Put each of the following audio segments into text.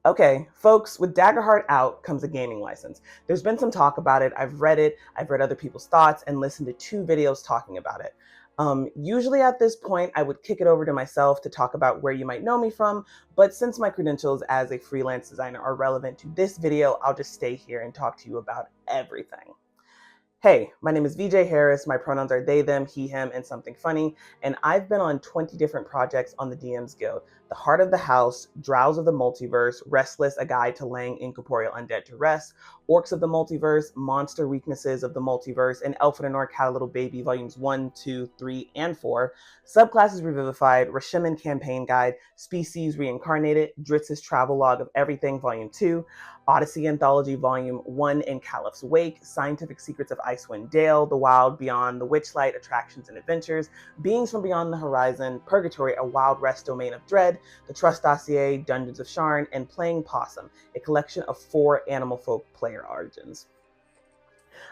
Okay, folks, with Daggerheart out comes a gaming license. There's been some talk about it. I've read it, I've read other people's thoughts, and listened to 2 videos talking about it. Usually at this point, I would kick it over to myself to talk about where you might know me from, but since my credentials as a freelance designer are relevant to this video, I'll just stay here and talk to you about everything. Hey, my name is VJ Harris. My pronouns are they, them, he, him, and something funny. And I've been on 20 different projects on the DM's Guild. The Heart of the House, Drowse of the Multiverse, Restless, A Guide to Laying Incorporeal Undead to Rest, Orcs of the Multiverse, Monster Weaknesses of the Multiverse, and Elf and Nor Cat Little Baby, Volumes 1, 2, 3, and 4, Subclasses Revivified, Rashiman Campaign Guide, Species Reincarnated, Dritz's Travelogue of Everything, Volume 2, Odyssey Anthology Volume 1 in Caliph's Wake, Scientific Secrets of Icewind Dale, The Wild Beyond, The Witchlight, Attractions and Adventures, Beings from Beyond the Horizon, Purgatory, A Wild West Domain of Dread, The Trust Dossier, Dungeons of Sharn, and Playing Possum, a collection of 4 Animal Folk player origins.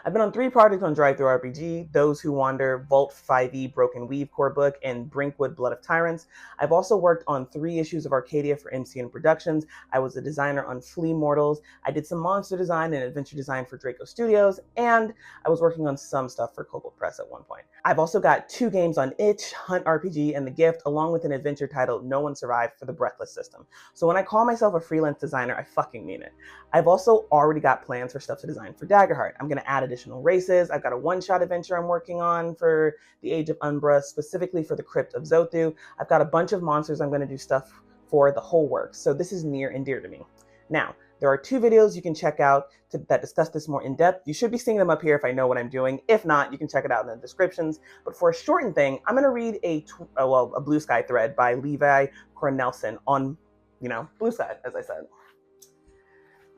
I've been on 3 projects on DriveThruRPG, Those Who Wander, Vault 5e Broken Weave core book, and Brinkwood Blood of Tyrants. I've also worked on 3 issues of Arcadia for MCN Productions. I was a designer on Flea Mortals. I did some monster design and adventure design for Draco Studios, and I was working on some stuff for Cobalt Press at one point. I've also got 2 games on itch, Hunt RPG and The Gift, along with an adventure titled No One Survived for the Breathless system. So when I call myself a freelance designer, I fucking mean it. I've also already got plans for stuff to design for Daggerheart. I'm going to add additional races. I've got a one-shot adventure I'm working on for the Age of Umbra, specifically for the Crypt of Zothu. I've got a bunch of monsters I'm going to do stuff for, the whole works. So this is near and dear to me. Now, there are 2 videos you can check out that discuss this more in depth. You should be seeing them up here if I know what I'm doing. If not, you can check it out in the descriptions. But for a shortened thing, I'm going to read a Bluesky thread by Levi Cornelson on, Bluesky, as I said.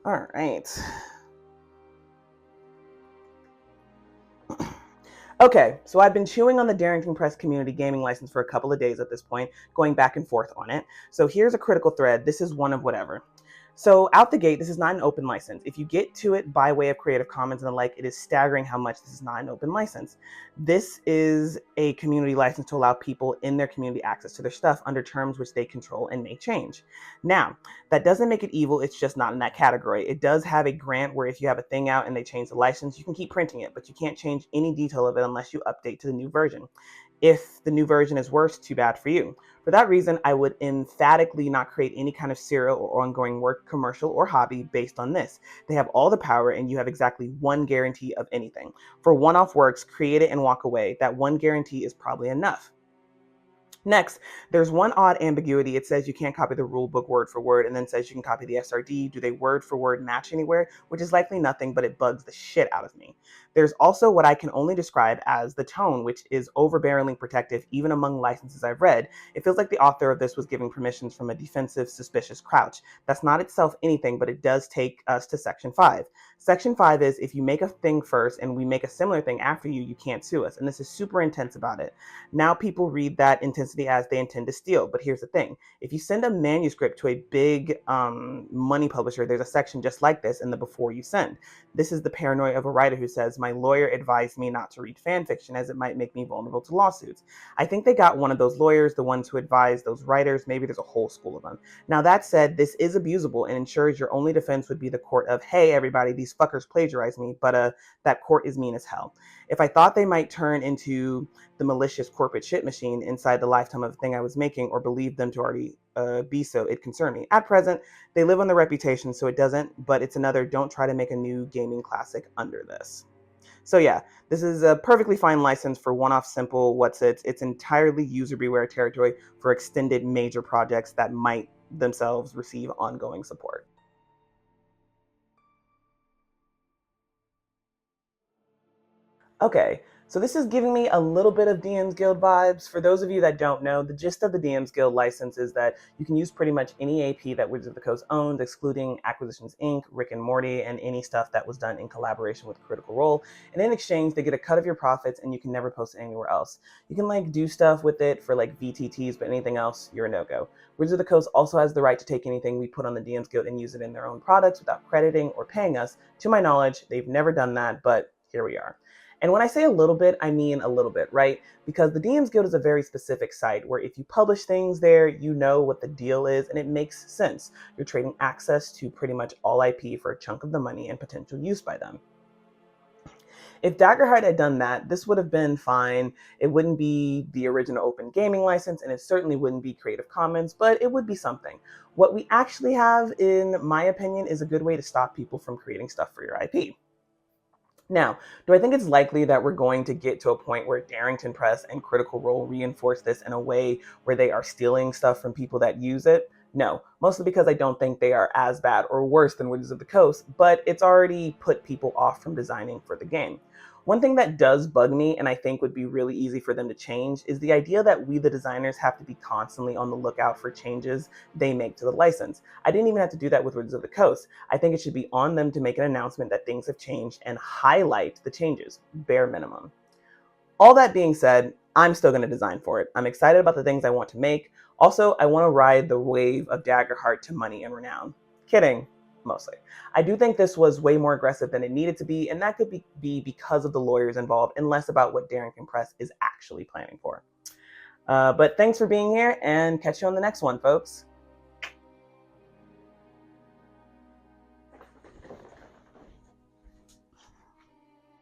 All right. Okay, so I've been chewing on the Darrington Press community gaming license for a couple of days at this point, going back and forth on it. So here's a critical thread. This is one of whatever. So out the gate, this is not an open license. If you get to it by way of Creative Commons and the like, it is staggering how much this is not an open license. This is a community license to allow people in their community access to their stuff under terms which they control and may change. Now, that doesn't make it evil, it's just not in that category. It does have a grant where if you have a thing out and they change the license, you can keep printing it, but you can't change any detail of it unless you update to the new version. If the new version is worse, too bad for you. For that reason, I would emphatically not create any kind of serial or ongoing work, commercial or hobby based on this. They have all the power and you have exactly one guarantee of anything. For one-off works, create it and walk away. That one guarantee is probably enough. Next, there's one odd ambiguity. It says you can't copy the rule book word for word and then says you can copy the SRD. Do they word for word match anywhere? Which is likely nothing, but it bugs the shit out of me. There's also what I can only describe as the tone, which is overbearingly protective even among licenses I've read. It feels like the author of this was giving permissions from a defensive, suspicious crouch. That's not itself anything, but it does take us to Section 5. Section 5 is if you make a thing first and we make a similar thing after you, you can't sue us. And this is super intense about it. Now people read that intensity as they intend to steal. But here's the thing. If you send a manuscript to a big money publisher, there's a section just like this in the before you send. This is the paranoia of a writer who says, my lawyer advised me not to read fan fiction as it might make me vulnerable to lawsuits. I think they got one of those lawyers, the ones who advise those writers. Maybe there's a whole school of them. Now that said, this is abusable and ensures your only defense would be the court of, hey, everybody, these fuckers plagiarized me, but that court is mean as hell. If I thought they might turn into the malicious corporate shit machine inside the lifetime of the thing I was making or believed them to already be so, it concerned me. At present, they live on the reputation, so it doesn't, but it's another don't try to make a new gaming classic under this. So yeah, this is a perfectly fine license for one-off simple what's-its. It's entirely user beware territory for extended major projects that might themselves receive ongoing support. Okay, so this is giving me a little bit of DM's Guild vibes. For those of you that don't know, the gist of the DM's Guild license is that you can use pretty much any AP that Wizards of the Coast owns, excluding Acquisitions Inc., Rick and Morty, and any stuff that was done in collaboration with Critical Role. And in exchange, they get a cut of your profits and you can never post it anywhere else. You can do stuff with it for VTTs, but anything else, you're a no-go. Wizards of the Coast also has the right to take anything we put on the DM's Guild and use it in their own products without crediting or paying us. To my knowledge, they've never done that, but here we are. And when I say a little bit, I mean a little bit, right? Because the DMs Guild is a very specific site where if you publish things there, you know what the deal is and it makes sense. You're trading access to pretty much all IP for a chunk of the money and potential use by them. If Daggerheart had done that, this would have been fine. It wouldn't be the original open gaming license, and it certainly wouldn't be Creative Commons, but it would be something. What we actually have, in my opinion, is a good way to stop people from creating stuff for your IP. Now, do I think it's likely that we're going to get to a point where Darrington Press and Critical Role reinforce this in a way where they are stealing stuff from people that use it? No, mostly because I don't think they are as bad or worse than Wizards of the Coast, but it's already put people off from designing for the game. One thing that does bug me, and I think would be really easy for them to change, is the idea that we, the designers, have to be constantly on the lookout for changes they make to the license. I didn't even have to do that with Wizards of the Coast. I think it should be on them to make an announcement that things have changed and highlight the changes, bare minimum. All that being said, I'm still going to design for it. I'm excited about the things I want to make. Also, I want to ride the wave of Daggerheart to money and renown. Kidding, mostly. I do think this was way more aggressive than it needed to be, and that could be because of the lawyers involved and less about what Darrington Press is actually planning for. But thanks for being here, and catch you on the next one, folks.